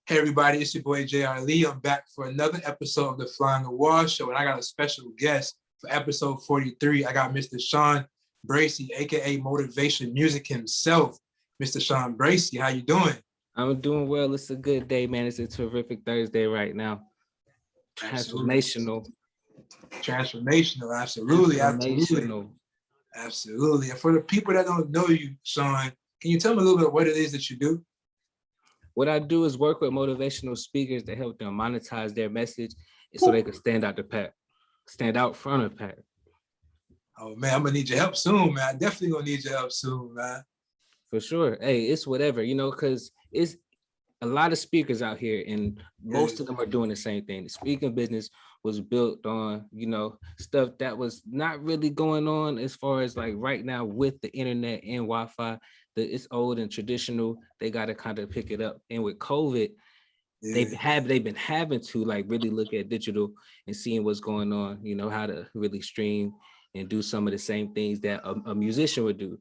Hey everybody, it's your boy JR Lee. I'm back for another episode of the Flying the Wall Show, and I got a special guest for episode 43. I got Mr. Chaun Bracey, aka Motivation Music himself. Mr. Chaun Bracey, how you doing? I'm doing well. It's a good day, man. It's a terrific Thursday right now. Absolutely. Transformational. Transformational, absolutely. Transformational. Absolutely. And for the people that don't know you, Chaun, can you tell me a little bit what it is that you do? What I do is work with motivational speakers to help them monetize their message so they can stand out the pack, stand out front of the pack. Oh man, I'm gonna need your help soon, man. I definitely gonna need your help soon, man. For sure. Hey, it's whatever, because it's a lot of speakers out here and most of them are doing the same thing. The speaking business was built on, stuff that was not really going on as far as like right now with the internet and Wi-Fi. It's old and traditional. They got to kind of pick it up. And with COVID, they've been having to like really look at digital and seeing what's going on, how to really stream and do some of the same things that a musician would do.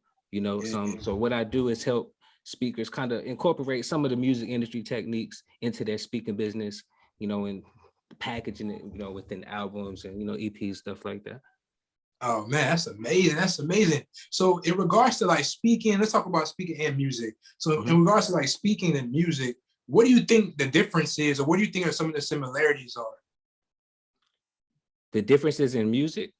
So what I do is help speakers kind of incorporate some of the music industry techniques into their speaking business, and packaging it, within albums and, EPs, stuff like that. Oh man, that's amazing. That's amazing. So in regards to like speaking, let's talk about speaking and music. So in regards to like speaking and music, what do you think the difference is, or what do you think are some of the similarities are? The differences in music?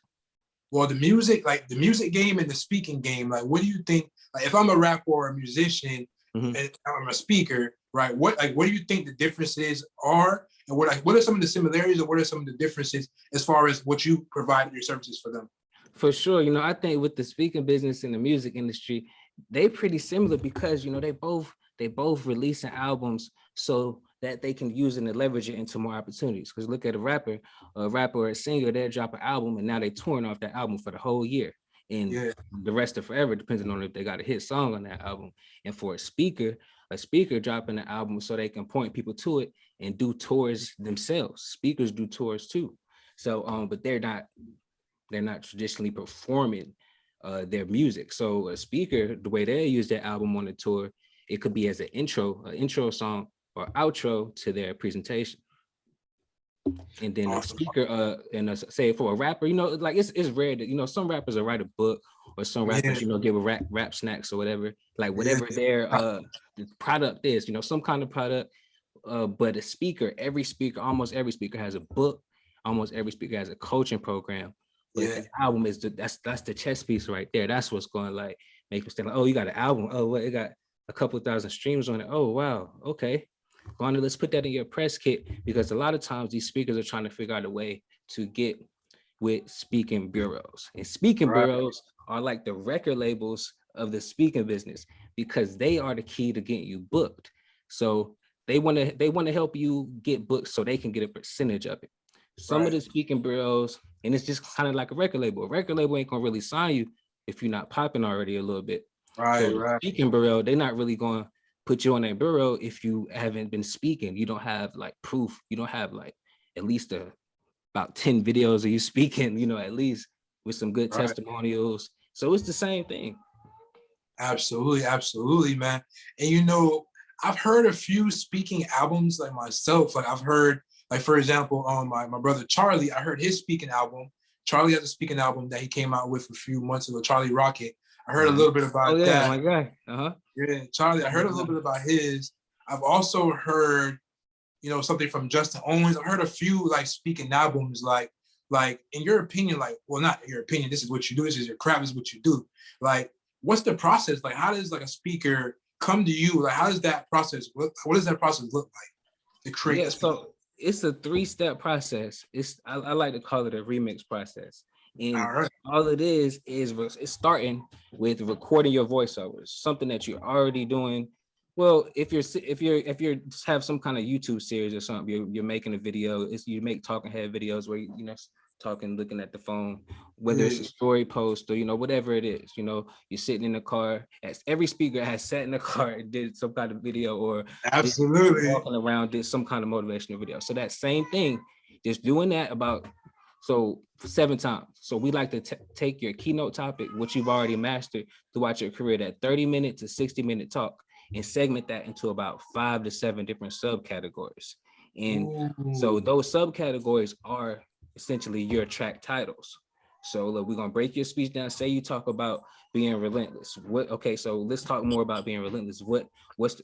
Well, the music game and the speaking game, like what do you think, like if I'm a rapper or a musician and I'm a speaker, right? What do you think the differences are? And what are some of the similarities or what are some of the differences as far as what you provide your services for them? For sure. I think with the speaking business and the music industry, they pretty similar because, they both releasing albums so that they can use it and leverage it into more opportunities. Because look at a rapper or a singer, they'll drop an album and now they're touring off that album for the whole year. And the rest of forever, depending on if they got a hit song on that album. And for a speaker dropping an album so they can point people to it and do tours themselves. Speakers do tours too. So, but they're not traditionally performing their music. So a speaker, the way they use their album on the tour, it could be as an intro song or outro to their presentation. And then a speaker, say for a rapper, like it's rare that, some rappers will write a book or some rappers, give a rap snacks or whatever, like whatever their product is, some kind of product. But almost every speaker has a book, almost every speaker has a coaching program. But the album is that's the chess piece right there. That's what's going to like make me think like, oh, you got an album. Oh, well, it got a couple thousand streams on it. Oh, wow. Okay. Let's put that in your press kit, because a lot of times these speakers are trying to figure out a way to get with speaking bureaus. And speaking bureaus are like the record labels of the speaking business because they are the key to getting you booked. So they want to help you get booked so they can get a percentage of it. Some of the speaking bureaus, and it's just kind of like a record label. A record label ain't gonna really sign you if you're not popping already a little bit. So speaking bureau, they're not really going to put you on that bureau if you haven't been speaking. You don't have like proof. You don't have like at least about 10 videos of you speaking, at least with some good testimonials. So it's the same thing. Absolutely, man. And I've heard a few speaking albums like myself. Like I've heard, like for example, my brother Charlie, I heard his speaking album. Charlie has a speaking album that he came out with a few months ago, Charlie Rocket. I heard a little bit about that. My guy. Yeah, Charlie, I heard a little bit about his. I've also heard, something from Justin Owens. I've heard a few like speaking albums, like in your opinion, like, well, not in your opinion, this is what you do, this is your craft, this is what you do. Like, what's the process? Like, how does like a speaker come to you? Like, how does that process look? What does that process look like to create? So it's a 3-step process. I like to call it a remix process. And all it is it's starting with recording your voiceovers, something that you're already doing. Well, if you have some kind of YouTube series or something, you're making a video. You make talking head videos where talking, looking at the phone, whether it's a story post or whatever it is. You're sitting in the car. As every speaker has sat in the car and did some kind of video, or walking around, did some kind of motivational video. So that same thing, just doing that about 7 times. So we like to take your keynote topic, which you've already mastered throughout your career, that 30-minute to 60-minute talk, and segment that into about 5 to 7 different subcategories. And so Ooh. those subcategories are essentially your track titles. So look, we're gonna break your speech down. Say you talk about being relentless. What? Okay, so let's talk more about being relentless. What's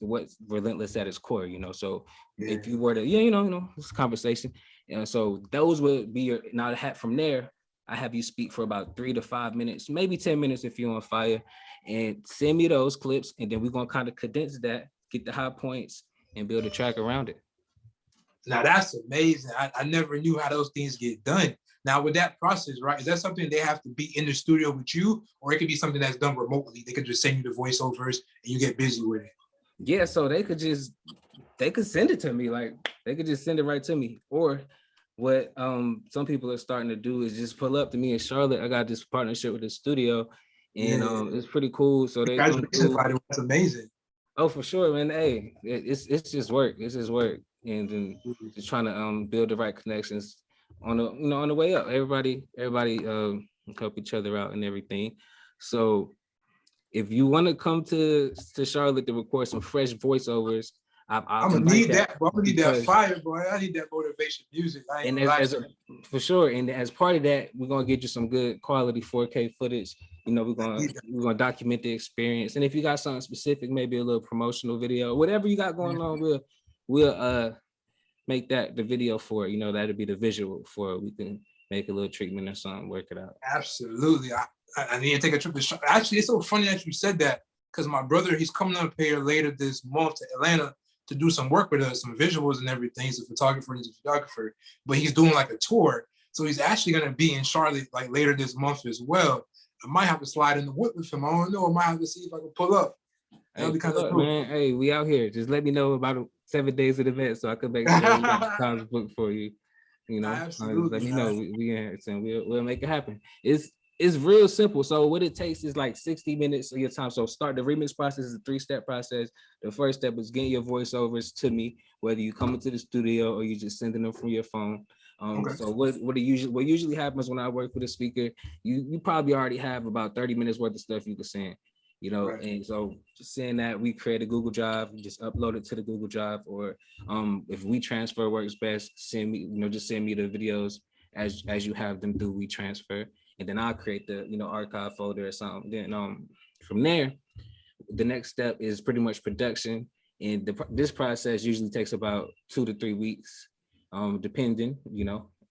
relentless at its core? You know, so Yeah. if you were to, this conversation, and so those would be your. Now, from there, I have you speak for about 3 to 5 minutes, maybe 10 minutes if you're on fire, and send me those clips, and then we're gonna kind of condense that, get the high points, and build a track around it. Now that's amazing. I never knew how those things get done. Now with that process, right, is that something they have to be in the studio with you, or it could be something that's done remotely? They could just send you the voiceovers and you get busy with it. Yeah, so they could send it to me, like they could just send it right to me. Or what some people are starting to do is just pull up to me in Charlotte. I got this partnership with the studio, and Yeah. it's pretty cool. So they come Congratulations, through. by the way. That's amazing. Oh, for sure, man. Hey, it's just work. It's just work, and then just trying to build the right connections on the on the way up. Everybody help each other out and everything. So if you want to come to Charlotte to record some fresh voiceovers, I'll I'm gonna invite need that, bro. I'm gonna need that because fire, boy. I need that motivation music. I ain't and gonna lie as to a, you. for sure, and as part of that, we're gonna get you some good quality 4K footage. You know, I need that. we're gonna document the experience, and if you got something specific, maybe a little promotional video, whatever you got going on, we'll make that the video for it. You know, that'll be the visual for it. We can make a little treatment or something, work it out. Absolutely. I need to take a trip to Charlotte. Actually, it's so funny that you said that, because my brother, he's coming up here later this month to Atlanta to do some work with us, some visuals and everything. He's a photographer, but he's doing like a tour. So he's actually gonna be in Charlotte like later this month as well. I might have to slide in the whip with him. I don't know. I might have to see if I can pull up. That'll Hey, be kind of look, cool. man. Hey, we out here. Just let me know about 7 days in advance so I can make sure we got the times booked for you. You know, just let Absolutely. me know. We in here, and we'll make it happen. It's real simple. So what it takes is like 60 minutes of your time. So start the remix process is a 3-step process. The first step is getting your voiceovers to me, whether you come into the studio or you just sending them from your phone. Okay. So what usually happens when I work with a speaker, you probably already have about 30 minutes worth of stuff you can send. You know, Right. and so just saying that, we create a Google Drive, just upload it to the Google Drive, or if WeTransfer works best, send me the videos as you have them through WeTransfer, and then I'll create the archive folder or something. Then from there, the next step is pretty much production, and this process usually takes about 2 to 3 weeks, depending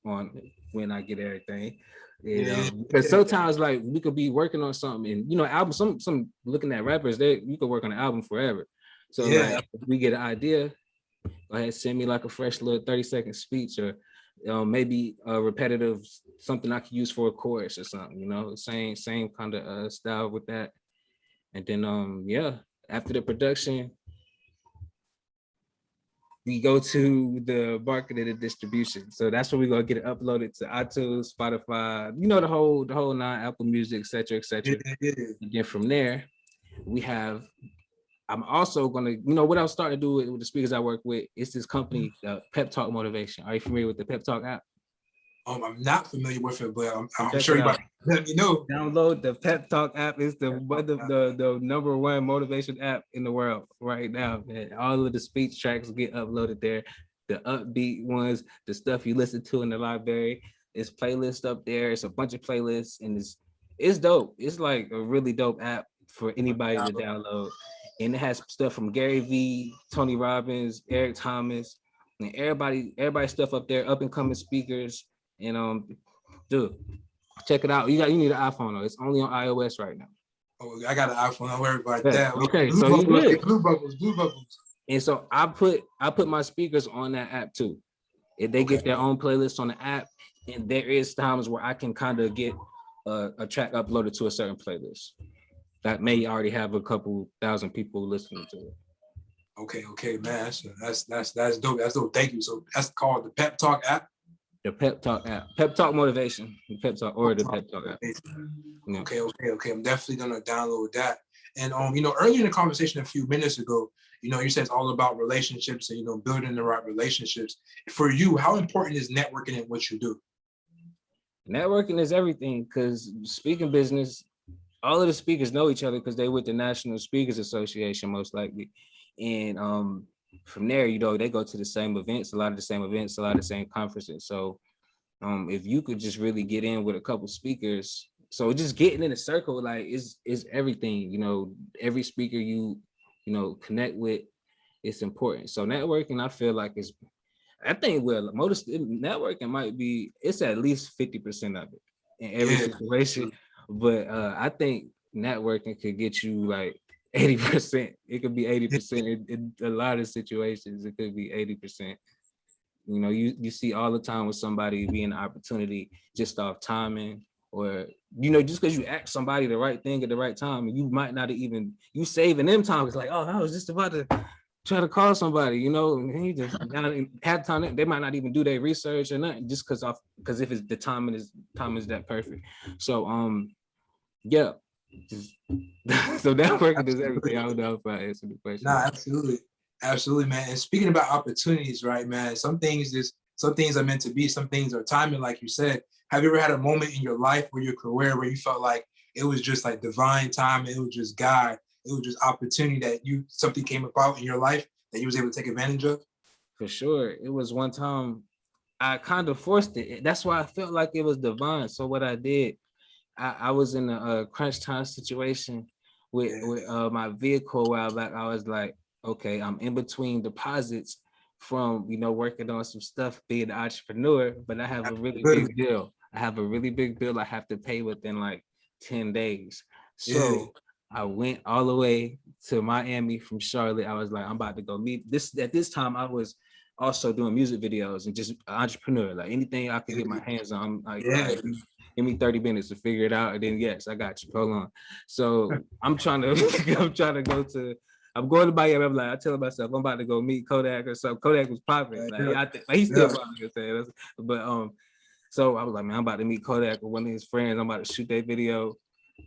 on when I get everything. Yeah. Because sometimes like we could be working on something, and album, some looking at rappers, you could work on an album forever. So Yeah. like if we get an idea, go ahead, send me like a fresh little 30-second speech, or maybe a repetitive something I can use for a chorus or something, same kind of style with that. And then after the production, we go to the marketing and distribution. So that's where we're gonna get it uploaded to iTunes, Spotify, the whole 9, Apple Music, etc., etc. Yeah. And then from there, I'm also gonna, what I'm starting to do with the speakers I work with, it's this company, Pep Talk Motivation. Are you familiar with the Pep Talk app? I'm not familiar with it, but I'm Check sure it you out. might let me know. Download the Pep Talk app. It's the number 1 motivation app in the world right now, man. All of the speech tracks get uploaded there. The upbeat ones, the stuff you listen to in the library. It's playlist up there. It's a bunch of playlists, and it's dope. It's like a really dope app for anybody to download. And it has stuff from Gary Vee, Tony Robbins, Eric Thomas, and everybody stuff up there, up and coming speakers. And dude, check it out. You need an iPhone though. It's only on iOS right now. Oh, I got an iPhone. Don't worry about Yeah. that. Okay, Blue so you bubbles, good. blue bubbles. And so I put my speakers on that app too. If they get their own playlist on the app, and there is times where I can kind of get a track uploaded to a certain playlist that may already have a couple thousand people listening to it. Okay, man. That's dope. That's dope. Thank you. So that's called the Pep Talk app. The Pep Talk app, Pep Talk Motivation, the Pep Talk or the Pep Talk app. Yeah. Okay. I'm definitely gonna download that. And earlier in the conversation a few minutes ago, you said it's all about relationships and building the right relationships. For you, how important is networking in what you do? Networking is everything, because speaking business, all of the speakers know each other because they with the National Speakers Association most likely, and from there, you know, they go to the same events, a lot of the same events, a lot of the same conferences. So if you could just really get in with a couple speakers, so just getting in a circle like is everything. You know, every speaker you know connect with, it's important. So networking, I feel like is, I think most networking might be, it's at least 50% of it in every situation. But I think networking could get you like 80%. It could be 80% in a lot of situations. It could be 80%. You know, you see all the time with somebody being an opportunity just off timing, or you know, just because you ask somebody the right thing at the right time, and you might not even, you saving them time. It's like, oh, I was just about to try to call somebody, you know, and he just had time. They might not even do their research or nothing, just because if it's the time is that perfect. So yeah, just, so networking is everything. I don't know if I answered the question. Nah, absolutely, man. And speaking about opportunities, right, man? Some things are meant to be. Some things are timing, like you said. Have you ever had a moment in your life or your career where you felt like it was just like divine time, it was just God, it was just opportunity that something came about in your life that you was able to take advantage of? For sure, it was one time I kind of forced it. That's why I felt like it was divine. So what I did, I was in a crunch time situation with my vehicle a while back. I was like, okay, I'm in between deposits from, you know, working on some stuff, being an entrepreneur, but I have a really big bill. I have to pay within like 10 days. So I went all the way to Miami from Charlotte. I was like, I'm about to go meet this. At this time, I was also doing music videos and just an entrepreneur, like anything I could get my hands on. I'm like, give me 30 minutes to figure it out. And then yes, I got you. Hold on. So I'm going to Miami. I'm like, I tell myself I'm about to go meet Kodak or something. Kodak was popping. Like, he's still popping. But so I was like, man, I'm about to meet Kodak with one of his friends. I'm about to shoot that video.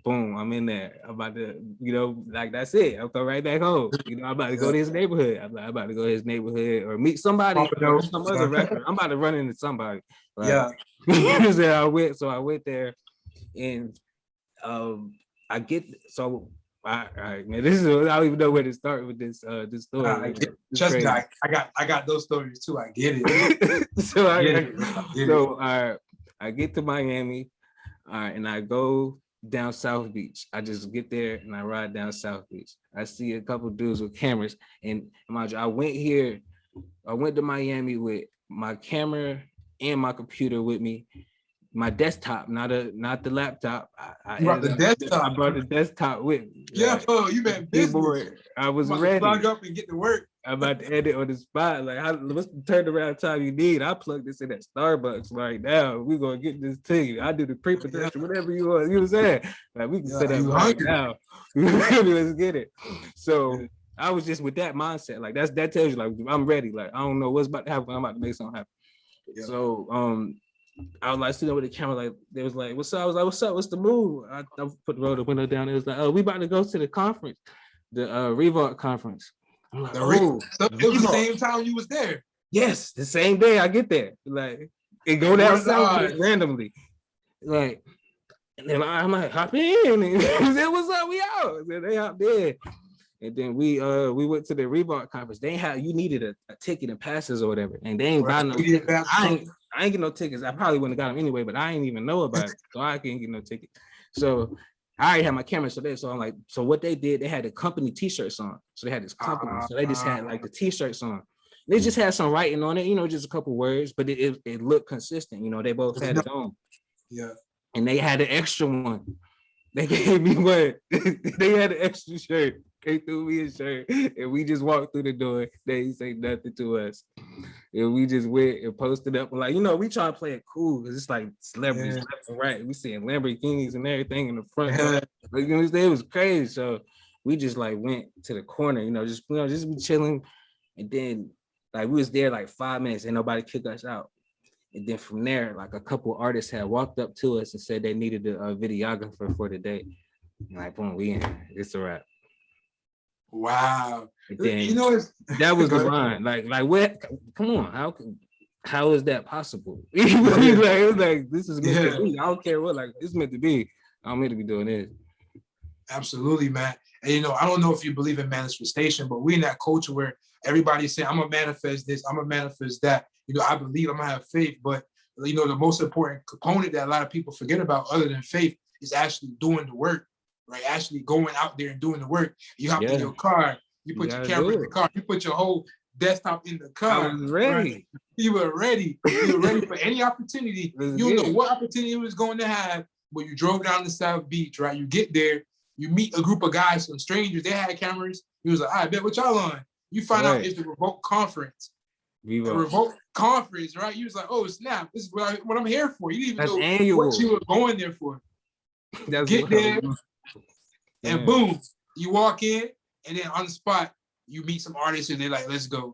Boom, I'm in there. I'm about to, you know, like that's it. I'll go right back home. You know, I'm about to go to his neighborhood. I'm about to go to his neighborhood or meet somebody or some other record. I'm about to run into somebody. Like, I went there and I get all right, man. This is, I don't even know where to start with this story. Trust me, I got those stories too. I get it. I get to Miami, and I go down South Beach. I just get there and I ride down South Beach. I see a couple dudes with cameras, and mind you, I went to Miami with my camera and my computer with me. My desktop, not the laptop. I brought the desktop with me. Yeah, you meant business. I was ready. Plug up and get to work. I'm about to edit on the spot. Like, what's the turnaround time you need? I plug this in at Starbucks right now. We're gonna get this to you. I do the pre-production, whatever you want. You know what I'm saying? Like, we can set up right now. Let's get it. So I was just with that mindset. Like, that tells you, like, I'm ready. Like, I don't know what's about to happen. I'm about to make something happen. Yeah. So I was like sitting with the camera, like they was like, "What's up?" I was like, "What's up? What's the move?" I put the window down. It was like, "Oh, we about to go to the conference, the Revolt conference." I'm like, so it was the same time you was there. Yes, the same day I get there. Like, it go down south randomly. Like, and then I'm like, hop in. And said, "What's up? We out." And they hopped in. And then we went to the Revolt conference. They you needed a ticket and passes or whatever, and they ain't buy no tickets. I ain't get no tickets. I probably wouldn't have got them anyway, but I ain't even know about it, so I can't get no ticket. So I already had my camera, so I'm like, so what they did, they had the company T-shirts on. So they had this company, so they just had like the T-shirts on. They just had some writing on it, you know, just a couple words, but it looked consistent. You know, they both had it on. Yeah. And they had an extra one. They gave me one. They had an extra shirt. They threw me a shirt, and we just walked through the door. They ain't say nothing to us, and we just went and posted up. Like, you know, we try to play it cool because it's like celebrities left and right. We seeing Lamborghinis and everything in the front. Like, you know, it was crazy. So we just like went to the corner, just be chilling, and then like we was there like 5 minutes, and nobody kicked us out. And then from there, like a couple artists had walked up to us and said they needed a videographer for the day. And like, boom, we in. It's a wrap. Wow. Then, that was divine. Like what? Come on, how is that possible? It was like this is meant to be. I don't care what. Like, it's meant to be. I'm meant to be doing this. Absolutely, man. And you know, I don't know if you believe in manifestation, but we in that culture where everybody's saying, I'm gonna manifest this, I'm gonna manifest that. You know, I believe, I'm gonna have faith, but you know, the most important component that a lot of people forget about, other than faith, is actually doing the work, right? Actually going out there and doing the work. You hop in Yeah, your car, you you put your gotta camera do in the it. car, you put your whole desktop in the I car, was right? ready. You were ready. You were ready for any opportunity. Let's You don't get know it. what opportunity it was going to have, but you drove down the South Beach, right? You get there, you meet a group of guys, some strangers, they had cameras. He was like, I bet what y'all on. You find out Right. it's the Revolt Conference. A Viva. Revolt Conference, right? You was like, oh snap, this is what I'm here for. You didn't even That's know what you annual. were going there for. You That's get what I was there doing. and Yeah. boom, you walk in, and then on the spot, you meet some artists and they're like, let's go.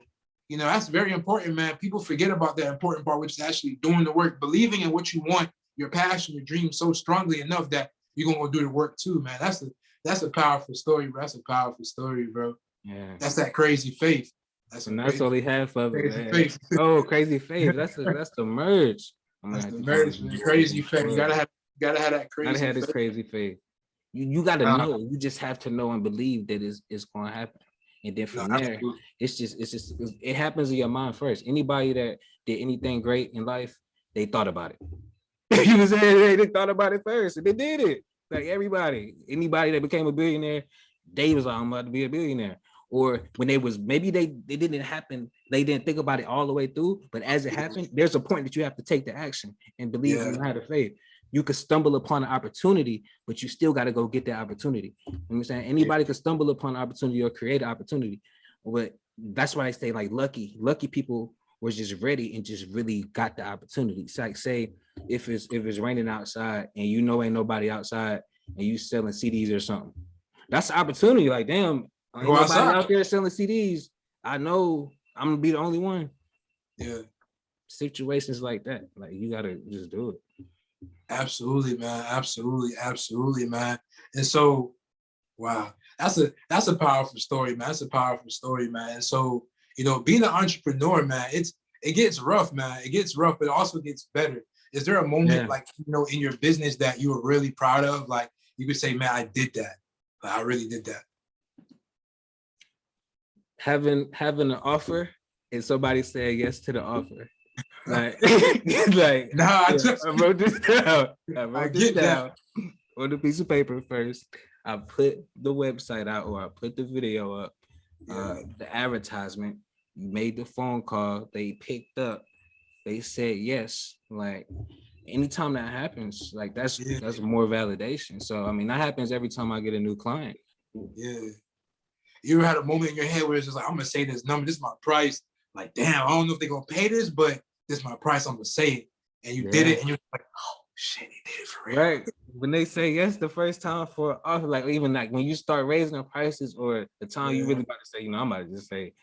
You know, that's very important, man. People forget about that important part, which is actually doing the work, believing in what you want, your passion, your dream so strongly enough that you're gonna go do the work too, man. That's a powerful story, bro. That's a powerful story, bro. Yeah. That's that crazy faith. That's a And that's crazy, only half of it, crazy man. faith. Oh, crazy faith. That's the merge. I'm gonna That's have the to marriage, man. Crazy faith. You gotta gotta have that crazy have this faith. crazy faith. You gotta Nah, know. You just have to know and believe that it's gonna happen. And then nah, from there, it happens in your mind first. Anybody that did anything great in life, they thought about it. You know what I'm saying? They thought about it first and they did it. Like anybody that became a billionaire, they was like, I'm about to be a billionaire. Or when they was, maybe they didn't happen, they didn't think about it all the way through, but as it happened, there's a point that you have to take the action and believe yeah, and have the faith. You could stumble upon an opportunity, but you still got to go get that opportunity. You know what I'm saying? Anybody could stumble upon an opportunity or create an opportunity. But that's why I say like lucky people was just ready and just really got the opportunity. It's like, say if it's raining outside and you know ain't nobody outside and you selling CDs or something, that's an opportunity. Like, damn, ain't go nobody outside. out there selling CDs. I know I'm gonna be the only one. Yeah, Situations like that, like you gotta just do it. absolutely, man. Absolutely, man. And so, wow, that's a powerful story, man. That's a powerful story, man. And so, you know, being an entrepreneur, man, it gets rough, man. It gets rough, but it also gets better. Is there a moment, like, you know, in your business that you were really proud of? Like you could say, man, I did that. Like, I really did that. Having an offer and somebody saying yes to the offer. Like, like Nah, I wrote this down. I get that. On a piece of paper first. I put the website out or I put the video up, the advertisement, made the phone call, they picked up, they said yes. Like anytime that happens, like that's more validation. So I mean that happens every time I get a new client. Yeah. You ever had a moment in your head where it's just like, I'm gonna say this number, this is my price. Like, damn, I don't know if they're gonna pay this, but this is my price, I'm gonna say it. And you did it, and you're like, oh shit, they did it for real. Right. When they say yes the first time for an offer, like even like when you start raising the prices or the time you really about to say, you know, I'm about to just say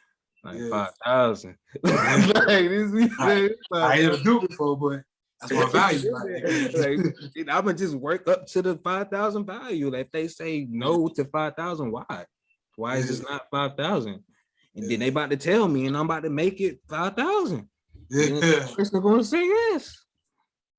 like 5,000. Like, I never do it before, but that's my value. Like, I'm gonna just work up to the 5,000 value. Like if they say no to 5,000, why? Why is this not 5,000? And then they about to tell me, and I'm about to make it 5,000. Yeah, the person gonna say yes.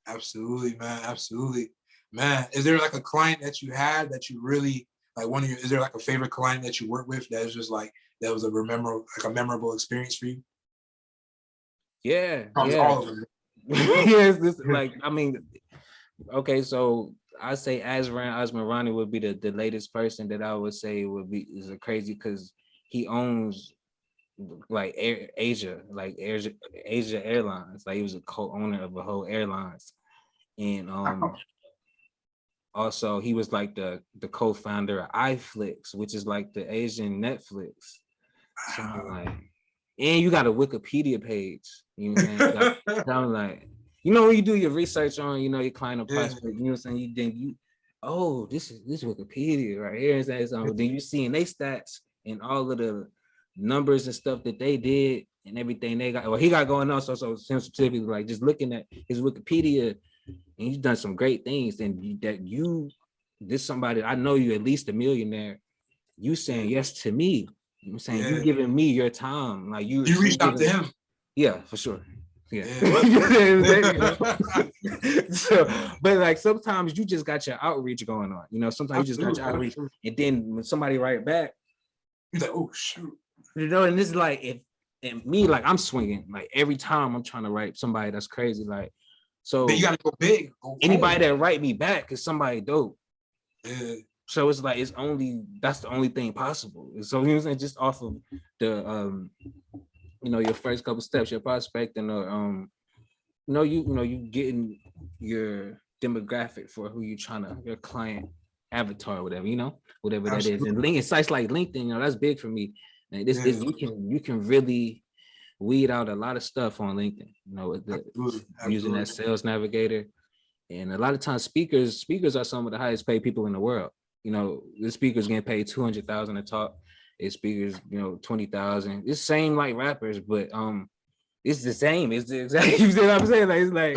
Absolutely, man. Absolutely, man. Is there like a client that you had that you really like? Is there like a favorite client that you work with that is just like that was a memorable experience for you? Yeah, Probably all of them. Yes, this like I mean, okay, so I say Asmarani would be the latest person that I would say is a crazy because he owns like Asia Airlines. Like he was a co-owner of a whole airlines, and also he was like the co-founder of iFlix, which is like the Asian Netflix. So I'm like, and you got a Wikipedia page. You know what I'm saying? I'm like, you know, when you do your research on, you know, your client or prospect, you know what I'm saying? Oh, this is Wikipedia right here. And so then you seeing they stats and all of the numbers and stuff that they did and everything they got, or he got going on. So specifically, like just looking at his Wikipedia, and you've done some great things. And this somebody, I know you at least a millionaire. You saying yes to me. You know what I'm saying? You giving me your time. Like you reached out to him. Yeah, for sure. Yeah. Yeah. So, but like sometimes you just got your outreach going on. You know, sometimes you just got your outreach, Absolutely. and then when somebody write back, He's like, oh shoot. you know, and this is like if and me, like I'm swinging like every time I'm trying to write somebody that's crazy. Like, so Then you gotta go big. Go anybody that write me back is somebody dope. Yeah. So it's like that's the only thing possible. So you know what I'm saying, just off of the you know, your first couple steps, your prospecting or you getting your demographic for who you trying to, your client avatar, whatever, you know, whatever that is. And link sites like LinkedIn, you know, that's big for me. And this is you can really weed out a lot of stuff on LinkedIn, you know, using that sales navigator. And a lot of times speakers are some of the highest paid people in the world. You know, the speakers getting paid 200,000 to talk. It's speakers, you know, 20,000. It's same like rappers, but it's the same. It's the exact. You see what I'm saying? Like it's like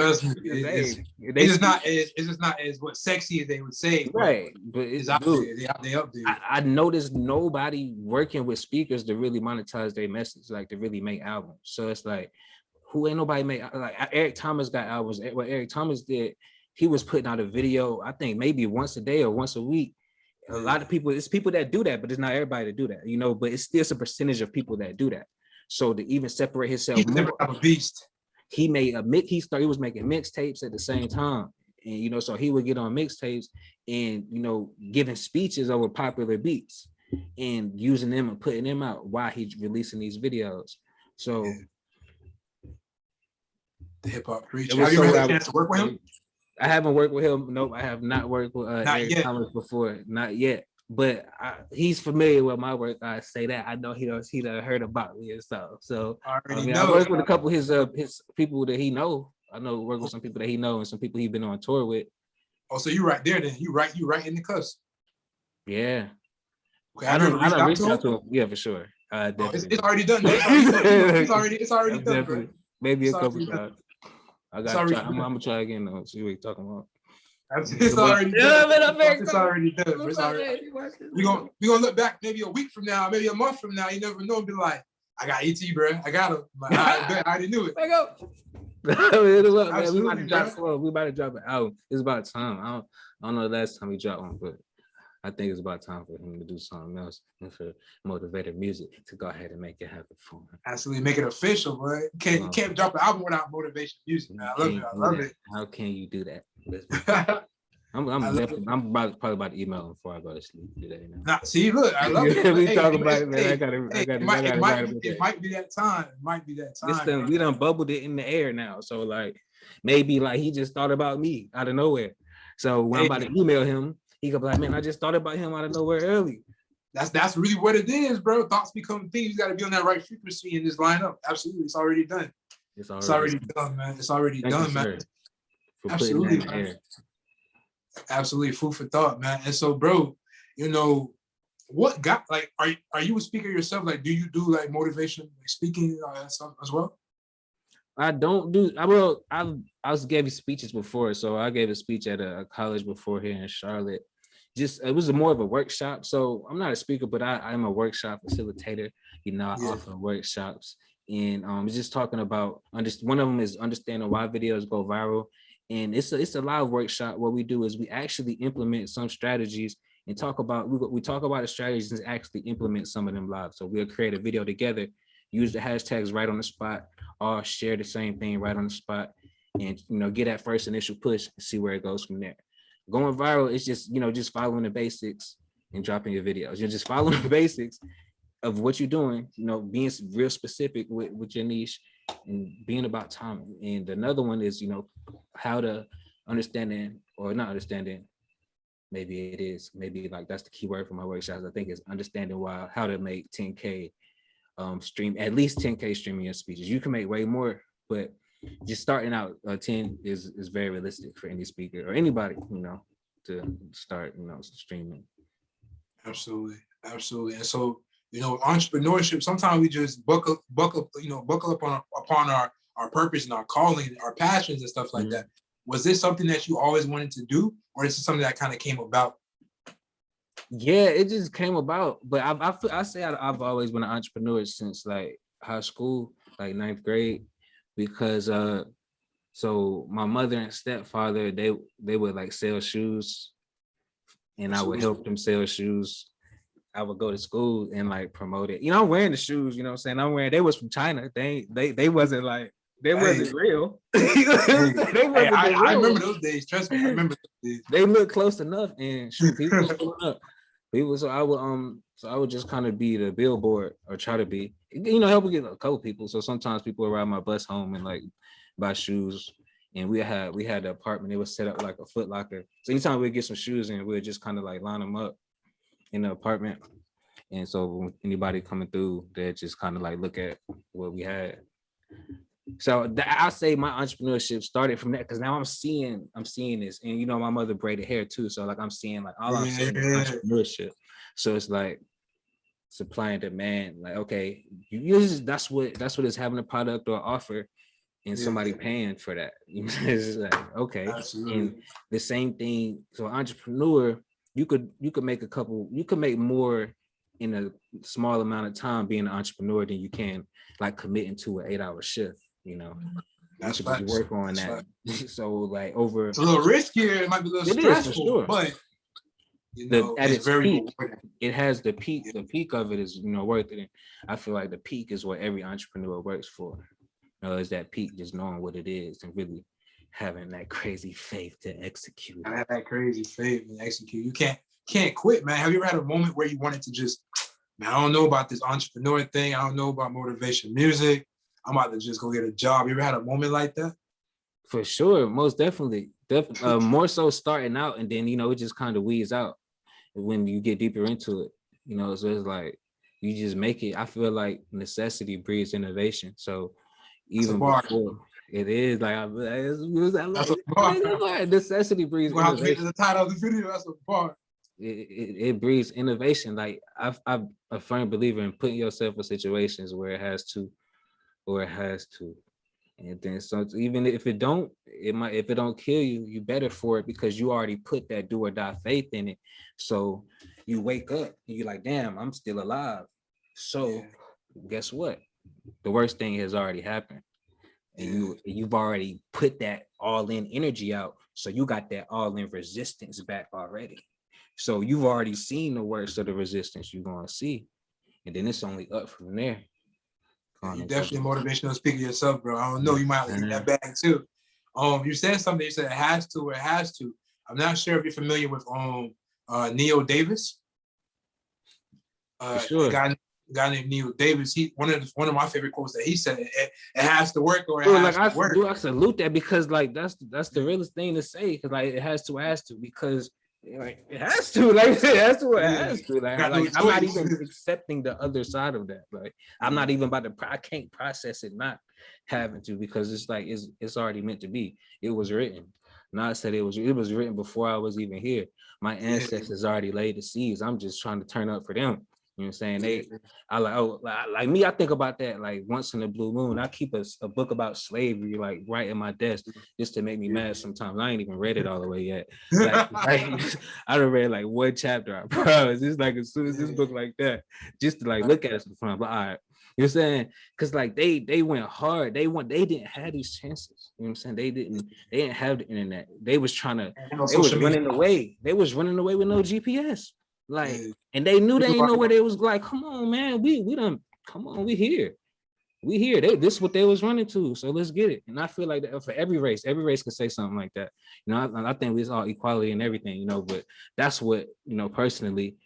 it's just not as what sexy as they would say, right? But it's out there. They up there. I noticed nobody working with speakers to really monetize their message, like to really make albums. So it's like, who ain't nobody make like Eric Thomas got albums. What Eric Thomas did, he was putting out a video, I think maybe once a day or once a week. A lot of people, it's people that do that, but it's not everybody to do that, you know, but it's still a percentage of people that do that. So to even separate himself more, a beast. He made a mix, he was making mixtapes at the same time. And you know, so he would get on mixtapes and you know, giving speeches over popular beats and using them and putting them out while he's releasing these videos. So the hip hop preacher. Have you ever had a chance to work with him? I haven't worked with him. Nope, I have not worked with Eric Thomas before. Not yet. But he's familiar with my work. I say that. I know he done heard about me and stuff. So I work with a couple of his people that he know. I know work with some people that he know and some people he's been on tour with. Oh, so you right there then. You right in the cusp. Yeah. Okay, I don't reach out to him. Yeah, for sure. It's already done. It's already done, bro. Maybe a couple times. I gotta try. I'm gonna try again though. See what you're talking about. It's already done. It's already done. We gonna look back maybe a week from now, maybe a month from now. You never know. Be like, I got ET, bro. I got him. Like, I already knew it. There go. Man, we about to drop an album. It's about time. I don't know the last time we dropped one, but I think it's about time for him to do something else and for Motivator Music to go ahead and make it happen for him. Absolutely, make it official, bro. You can't drop an album without motivation music, man. I love it. How can you do that? I'm probably about to email him before I go to sleep today. Nah, see, look, I love it. We talking about it, man. It might be that time. It might be that time. We done bubbled it in the air now. So like maybe like he just thought about me out of nowhere. So when I'm about to email him, he could be like, man, I just thought about him out of nowhere early. That's really what it is, bro. Thoughts become things. You got to be on that right frequency and just line up. Absolutely, it's already done. It's already done, man. It's already done, man. Absolutely, man. Absolutely, food for thought, man. And so, bro, you know, what got like? Are you a speaker yourself? Like, do you do like motivation, like speaking, that stuff as well? I don't do. I gave speeches before, so I gave a speech at a college before here in Charlotte. It was more of a workshop. So I'm not a speaker, but I'm a workshop facilitator. You know, I offer workshops, and just talking about one of them is understanding why videos go viral. And it's a live workshop. What we do is we actually implement some strategies and talk about we talk about the strategies and actually implement some of them live. So we'll create a video together, use the hashtags right on the spot, or share the same thing right on the spot, and you know, get that first initial push and see where it goes from there. Going viral is just, you know, just following the basics and dropping your videos. You're just following the basics of what you're doing, you know, being real specific with your niche and being about timing. And another one is, you know, how to understanding or not understanding, maybe it is, maybe like that's the key word for my workshops. I think is understanding how to make 10K stream, at least 10K streaming your speeches. You can make way more, but just starting out 10 is very realistic for any speaker or anybody, you know, to start, you know, streaming. Absolutely. And so, you know, entrepreneurship, sometimes we just buckle up upon our purpose and our calling, our passions and stuff like that. Was this something that you always wanted to do, or is it something that kind of came about? Yeah, it just came about. But I say I've always been an entrepreneur since like high school, like 9th grade. because so my mother and stepfather, they would like sell shoes, and I would help them sell shoes. I would go to school and like promote it. You know, I'm wearing the shoes, you know what I'm saying? I'm wearing, they was from China. They wasn't like, they wasn't real. You know what I'm saying? They wasn't the real I remember ones. those days. Trust me, I remember those days. They look close enough, and shoot, people was pulling up. People, so I would just kind of be the billboard, or try to be, you know, help get a couple people. So sometimes people would ride my bus home and like buy shoes. And we had the apartment, it was set up like a Foot Locker. So anytime we get some shoes in, we'd just kind of like line them up in the apartment. And so when anybody coming through, they just kind of like look at what we had. So I'll say my entrepreneurship started from that, because now I'm seeing this, and you know, my mother braided hair too, so like I'm seeing like all I'm seeing is entrepreneurship. So it's like supply and demand. Like, okay, that's what is having a product or offer, and somebody paying for that. It's like, okay. Absolutely. And the same thing. So entrepreneur, you could make more in a small amount of time being an entrepreneur than you can like committing to an 8-hour shift. You know, that's you should work on that. So like over, it's a little riskier. It might be a little stressful, sure. But you know, at its peak, it has the peak. The peak of it is, you know, worth it. And I feel like the peak is what every entrepreneur works for. You know, is that peak, just knowing what it is and really having that crazy faith to execute. I have that crazy faith and execute. You can't quit, man. Have you ever had a moment where you wanted to just, man, I don't know about this entrepreneur thing. I don't know about motivation music. I'm about to just go get a job. You ever had a moment like that? For sure, most definitely. More so starting out, and then, you know, it just kind of weeds out when you get deeper into it. You know, so it's like you just make it. I feel like necessity breeds innovation. So even before it is like, necessity breeds innovation. The title of the video, that's a bar. It breeds innovation. Like I'm a firm believer in putting yourself in situations where it has to. And then so even if it don't kill you, you better for it, because you already put that do or die faith in it. So you wake up and you're like, damn, I'm still alive. So guess what? The worst thing has already happened. And you've already put that all-in energy out. So you got that all-in resistance back already. So you've already seen the worst of the resistance you're gonna see. And then it's only up from there. You definitely a motivational speaker yourself, bro. I don't know, you might have that bag too. You said something, you said it has to. I'm not sure if you're familiar with Neil Davis. Sure. A guy named Neil Davis. He one of my favorite quotes that he said, it has to work, or it has to work. I salute that, because like that's the realest thing to say, because like it has to, because like it has to, like it has to. Like I'm not even accepting the other side of that. Like I'm not even about to. I can't process it not having to, because it's like it's already meant to be. It was written. Not said it was written before I was even here. My ancestors already laid the seeds. I'm just trying to turn up for them. You know what I'm saying? Like me, I think about that like once in a blue moon. I keep a book about slavery like right in my desk just to make me mad sometimes. I ain't even read it all the way yet. Like, I done read like one chapter, I promise. It's like as soon as this book like that, just to like look at it for fun. But all right. You know what I'm saying? Because like they went hard. They didn't have these chances. You know what I'm saying? They didn't have the internet. They was running away. They was running away with no GPS. Like, and they knew they didn't know where they was. Like, come on, man, we done, come on, we here. This is what they was running to. So let's get it. And I feel like that for every race can say something like that. You know, I think it's all equality and everything. You know, but that's what, you know, personally.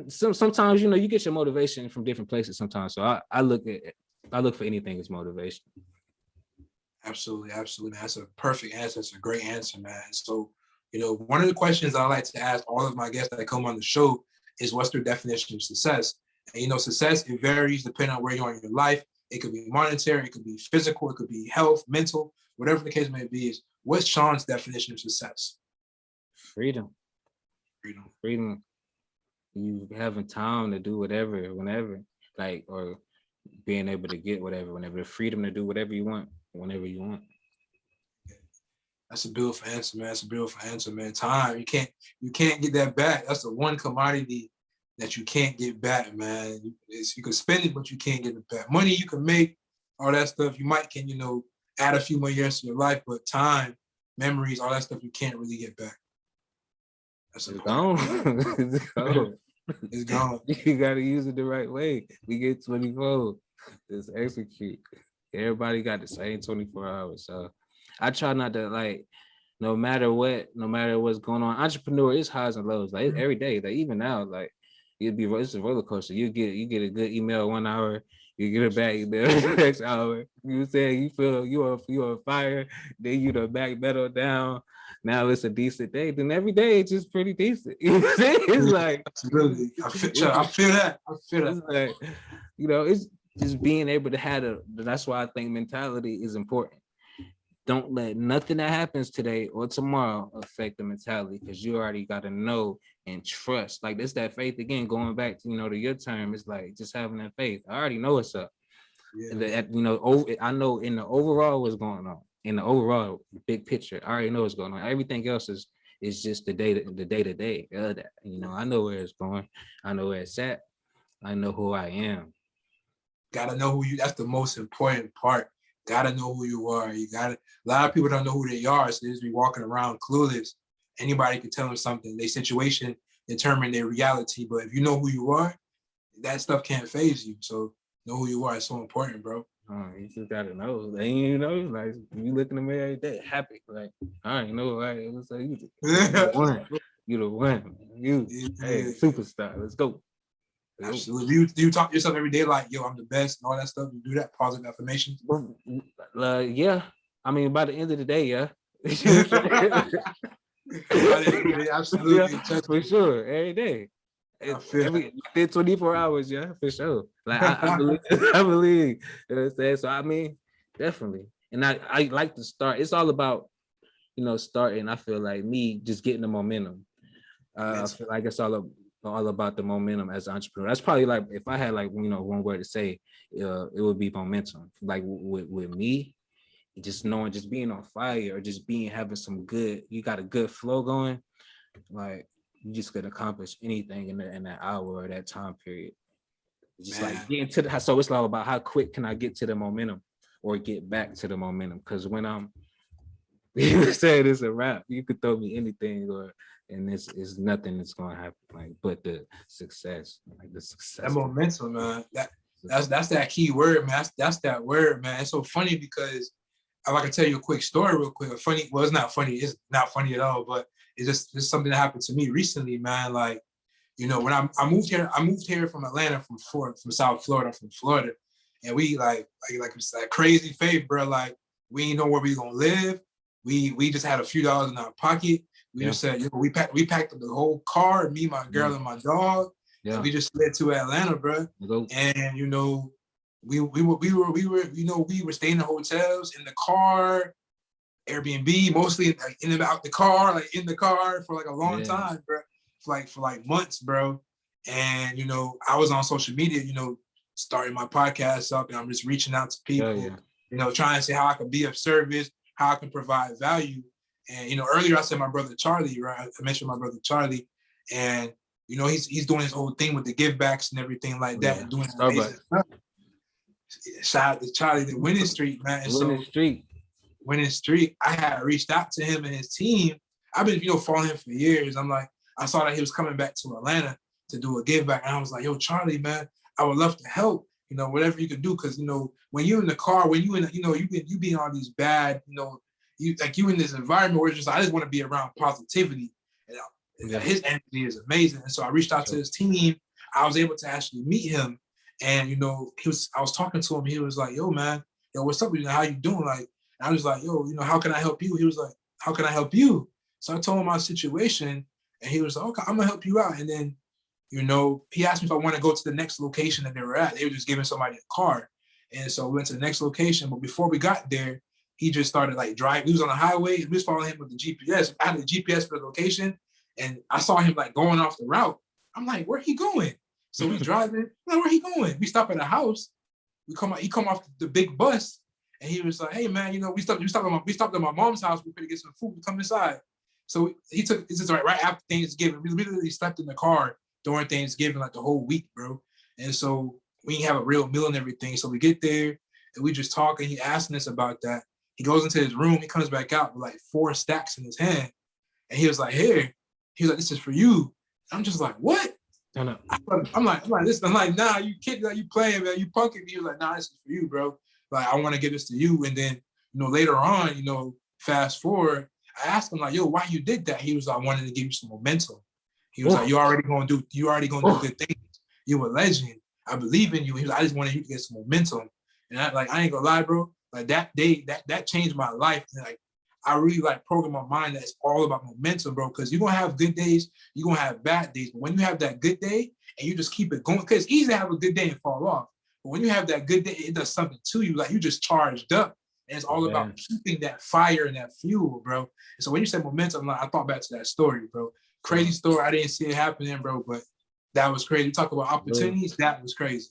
Sometimes, you know, you get your motivation from different places. Sometimes, so I look for anything as motivation. Absolutely. That's a perfect answer. It's a great answer, man. So, you know, one of the questions I like to ask all of my guests that come on the show is, what's their definition of success? And, you know, success, it varies depending on where you are in your life. It could be monetary, it could be physical, it could be health, mental, whatever the case may be. Is what's Chaun's definition of success? Freedom. You having time to do whatever, whenever, like, or being able to get whatever, whenever. The freedom to do whatever you want, whenever you want. That's a beautiful answer, man. Time, you can't get that back. That's the one commodity that you can't get back, man. You can spend it, but you can't get it back. Money you can make, all that stuff, you can, you know, add a few more years to your life, but time, memories, all that stuff you can't really get back. That's gone. It's gone. It's gone. You gotta use it the right way. We get 24. Just execute. Everybody got the same 24 hours. So I try not to, like, no matter what's going on. Entrepreneur is highs and lows. Like every day. Like even now, like it's a roller coaster. You get a good email 1 hour, you get a bad email the next hour. You say you feel you are fire, then you the back metal down. Now it's a decent day. Then every day it's just pretty decent. It's like really, I feel that. It's like, it's just being able to have that's why I think mentality is important. Don't let nothing that happens today or tomorrow affect the mentality, because you already got to know and trust. Like it's that faith again, going back to, to your term. It's like just having that faith. I already know what's up. Yeah. I know in the overall what's going on. In the overall big picture, I already know what's going on. Everything else is just the day to day. I know where it's going. I know where it's at. I know who I am. Gotta know who you. That's the most important part. Gotta know who you are. A lot of people don't know who they are, so they just be walking around clueless. Anybody can tell them something. Their situation determine their reality. But if you know who you are, that stuff can't phase you. So know who you are. It's so important, bro. You just gotta know. And like you look in the mirror every day, happy. Like I ain't know. Right? Let's say you the one. You the one. Hey, superstar. Let's go. Absolutely. Do you talk to yourself every day like, yo, I'm the best and all that stuff? You do that positive affirmations? Yeah. I mean, by the end of the day, yeah. Absolutely. Yeah, for sure. Every day. Within 24 hours, yeah, for sure. Like I believe, I believe. You know what I'm saying? So I mean, definitely. And I like to start. It's all about, starting. I feel like me just getting the momentum. I feel like it's all about the momentum as an entrepreneur. That's probably like, if I had like, one word to say, it would be momentum. Like with me, just knowing, just being on fire, or just having some good, you got a good flow going, like you just could accomplish anything in that hour or that time period. Just like getting to the, so it's all about how quick can I get to the momentum or get back to the momentum. Because when you said it's a wrap, you could throw me anything and it's nothing that's gonna happen, like, but the success, like the success. That momentum, man. That's that key word, man. That's that word, man. It's so funny because I can tell you a quick story real quick. It's not funny. It's not funny at all, but it's just something that happened to me recently, man. Like, when I moved here from Atlanta, from South Florida, and we like crazy faith, bro. Like we didn't know where we gonna live. We just had a few dollars in our pocket. We just said, we packed up the whole car, me, my girl, and my dog. Yeah. And we just slid to Atlanta, bro. And we were staying in hotels, in the car, Airbnb, mostly like in and out the car, like in the car for like a long time, bro. For like months, bro. And I was on social media, starting my podcast up, and I'm just reaching out to people, trying to say how I can be of service, how I can provide value. And earlier I said my brother Charlie, right? I mentioned my brother Charlie, and he's doing his whole thing with the give backs and everything like that, and doing amazing stuff. Shout out to Charlie, the winning streak, man. Winning streak. I had reached out to him and his team. I've been following him for years. I'm like, I saw that he was coming back to Atlanta to do a give back, and I was like, yo, Charlie, man, I would love to help. Whatever you can do, because when you're in the car, when you in you being all these bad, you in this environment where it's just, I just want to be around positivity. And his energy is amazing. And so I reached out to his team. I was able to actually meet him, and I was talking to him. He was like, yo, man, what's up? How you doing? Like, and I was like, yo, how can I help you? He was like, how can I help you? So I told him my situation, and he was like, okay, I'm gonna help you out. And then he asked me if I want to go to the next location that they were at. They were just giving somebody a car. And so we went to the next location. But before we got there, he just started like driving. We was on the highway. We was following him with the GPS. I had the GPS for the location. And I saw him like going off the route. I'm like, where he going? So we driving. I'm like, where he going? We stop at a house. He come off the big bus. And he was like, hey, man, we stopped at my mom's house. We could get some food. We come inside. So this is right after Thanksgiving. We literally slept in the car during Thanksgiving, like the whole week, bro. And so we didn't have a real meal and everything. So we get there and we just talk, and he asking us about that. He goes into his room. He comes back out with like 4 stacks in his hand. And he was like, here. He was like, this is for you. I'm just like, what? I know. I'm like, nah, you kidding? Like, you playing, man? You punking me? He was like, nah, this is for you, bro. Like, I want to give this to you. And then, later on, fast forward, I asked him like, yo, why you did that? He was like, I wanted to give you some momentum. He was like, you already gonna do good things. You a legend. I believe in you. He was like, I just wanted you to get some momentum. And I ain't gonna lie, bro. Like that day, that changed my life. And like, I really like program my mind that it's all about momentum, bro. Because you're gonna have good days, you're gonna have bad days. But when you have that good day and you just keep it going, because it's easy to have a good day and fall off. But when you have that good day, it does something to you. Like you just charged up. And it's all about keeping that fire and that fuel, bro. And so when you said momentum, like I thought back to that story, bro. Crazy story. I didn't see it happening, bro, but that was crazy. Talk about opportunities. That was crazy.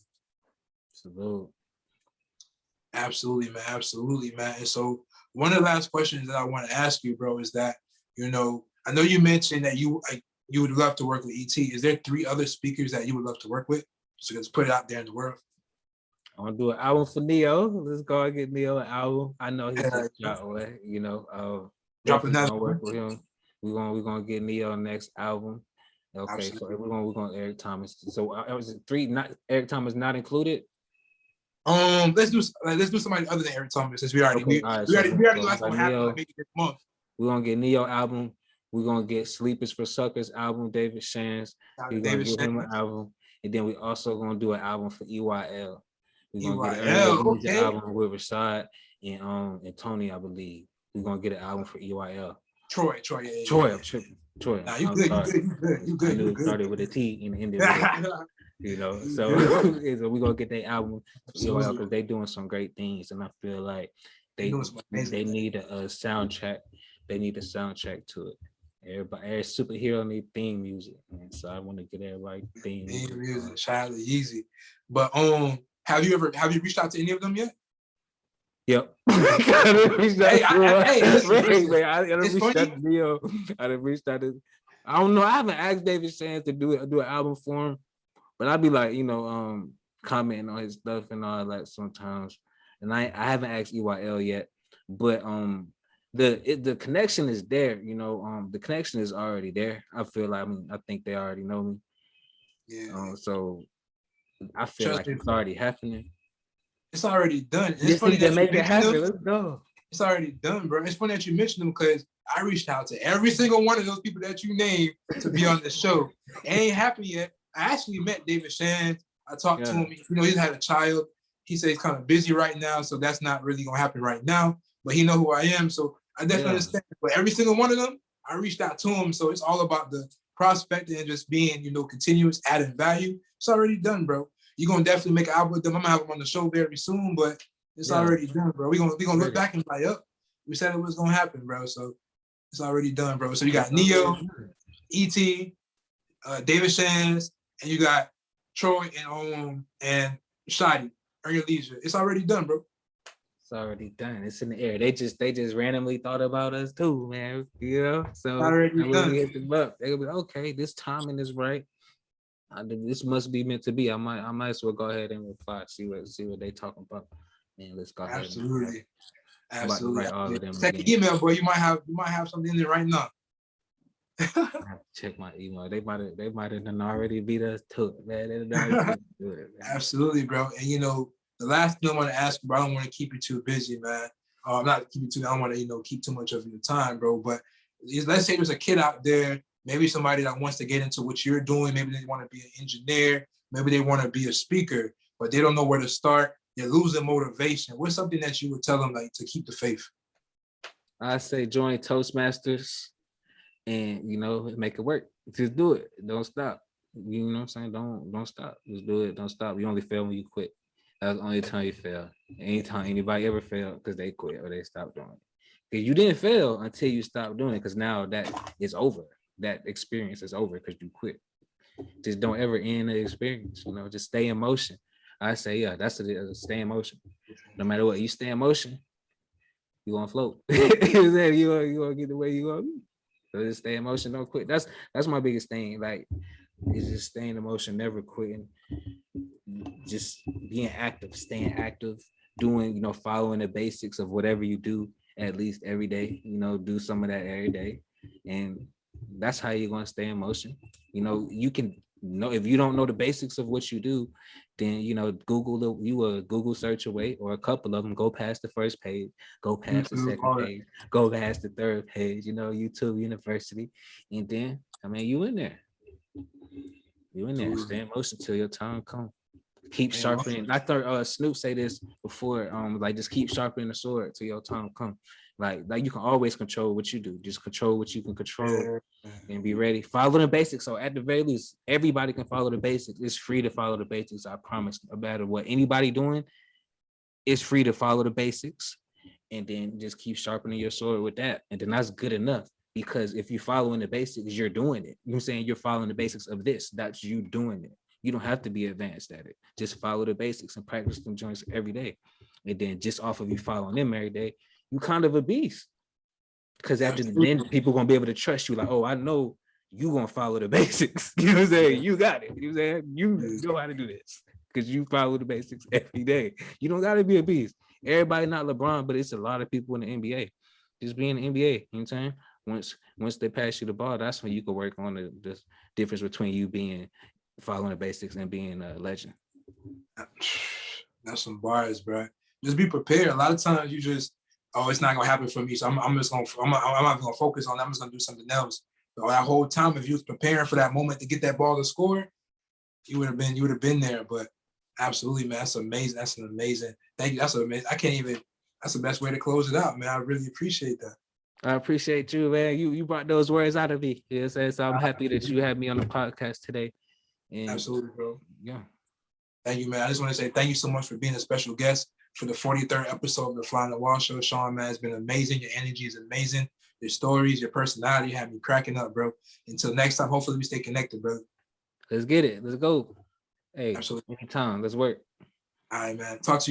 Absolutely, man. Absolutely, man. And so one of the last questions that I want to ask you, bro, is that, I know you mentioned that you would love to work with ET. Is there 3 other speakers that you would love to work with? So let's put it out there in the world. I want to do an album for Neo. Let's go and get Neo an album. I know he's just shot away, Drop another work with him. We're gonna get Neo next album. Okay, Absolutely. so we're gonna Eric Thomas. So was it 3? Not Eric Thomas not included. Let's do somebody other than Eric Thomas, since we already know that's gonna happen like maybe this month. We're gonna get Neo album. We're gonna get Sleepers for Suckers album, David Shands. We're gonna give him an album, and then we also gonna do an album for EYL. We're gonna get an album with Rashad and Tony, I believe. We're gonna get an album for EYL. Troy, I'm tripping. Troy. Nah, you good. I knew it started with a T and ended with so we're gonna get their album because they're doing some great things, and I feel like they need a soundtrack. They need a soundtrack to it. Every superhero need theme music, and so I want to get everybody theme music. Shout out to Yeezy. But have you reached out to any of them yet? Yep. I don't know. I haven't asked David Shands to do an album for him, but I'd be like, commenting on his stuff and all that sometimes. And I haven't asked EYL yet, but the connection is there. The connection is already there. I feel like I think they already know me. Yeah. So I feel like it's already happening. It's already done. It's funny that make it happen. Let's go. It's already done, bro. It's funny that you mentioned them because I reached out to every single one of those people that you named to be on the show. It ain't happened yet. I actually met David Shands. I talked to him. He's had a child. He said he's kind of busy right now, so that's not really gonna happen right now. But he know who I am, so I definitely understand. But every single one of them, I reached out to him. So it's all about the prospecting and just being, continuous, adding value. It's already done, bro. You're gonna definitely make an album with them. I'm gonna have them on the show very soon, but it's already done, bro. We're gonna look back and be like, yep, we said it was gonna happen, bro. So it's already done, bro. So you got Neo, E.T., David Shands, and you got Troy and Shadi. Earn Your Leisure. It's already done, bro. It's already done. It's in the air. They just randomly thought about us too, man. So already done. We hit them up, they'll be okay. This timing is right. This must be meant to be. I might as well go ahead and reply. See what they talking about. Man, let's go ahead. Absolutely. All of them. Check the email, boy. You might have something in there right now. I have to check my email. They might have already beat us to it, man. Absolutely, bro. And the last thing I want to ask you, bro, I don't want to keep you too busy, man. Not keep you too. I don't want to keep too much of your time, bro. But let's say there's a kid out there. Maybe somebody that wants to get into what you're doing. Maybe they want to be an engineer. Maybe they want to be a speaker, but they don't know where to start. They're losing motivation. What's something that you would tell them to keep the faith? I say join Toastmasters and, make it work. Just do it. Don't stop. You know what I'm saying? Don't stop. Just do it. Don't stop. You only fail when you quit. That's the only time you fail. Anytime anybody ever failed because they quit or they stopped doing it. Because you didn't fail until you stopped doing it, because now that is over. That experience is over because you quit. Just don't ever end the experience. Just stay in motion. I say, that's a stay in motion. No matter what, you stay in motion, you gonna float. You gonna get the way you gonna be. So just stay in motion, don't quit. That's my biggest thing. Is just staying in motion, never quitting. Just being active, staying active, doing, following the basics of whatever you do at least every day, do some of that every day. And that's how you're going to stay in motion. You can know, if you don't know the basics of what you do, then, you a Google search away, or a couple of them. Go past the first page, go past the second page, go past the third page, YouTube University. And then, you in there. You in there. Stay in motion till your time comes. Keep sharpening. I thought Snoop say this before. Like, just keep sharpening the sword till your time come. Like you can always control what you do. Just control what you can control, and be ready. Follow the basics. So at the very least, everybody can follow the basics. It's free to follow the basics. I promise. No matter what anybody doing, it's free to follow the basics, and then just keep sharpening your sword with that. And then that's good enough. Because if you're following the basics, you're doing it. You know what I'm saying? You're following the basics of this. That's you doing it. You don't have to be advanced at it. Just follow the basics and practice them joints every day. And then just off of you following them every day, you kind of a beast. Because after then, people gonna be able to trust you. Like, oh, I know you gonna follow the basics. You know what I'm saying? You got it. You know what I'm saying? You know how to do this because you follow the basics every day. You don't gotta be a beast. Everybody not LeBron, but it's a lot of people in the NBA. Just being in the NBA. You know what I'm saying? Once they pass you the ball, that's when you can work on the difference between you being following the basics and being a legend. That's some bars, bro. Just be prepared. A lot of times you just, oh, it's not gonna happen for me, so I'm not gonna focus on that. I'm just gonna do something else. So that whole time, if you was preparing for that moment to get that ball to score, you would have been there. But absolutely, man, that's amazing. That's an amazing. Thank you. That's amazing. That's the best way to close it out, man. I really appreciate that. I appreciate you, man. You brought those words out of me. You know what I'm saying? So I'm happy that you had me on the podcast today. And absolutely, bro. Yeah. Thank you, man. I just want to say thank you so much for being a special guest for the 43rd episode of the Fly on the Wall Show. Chaun, man, it's been amazing. Your energy is amazing. Your stories, your personality have me cracking up, bro. Until next time, hopefully we stay connected, bro. Let's get it. Let's go. Hey, absolutely. Anytime. Let's work. All right, man. Talk to you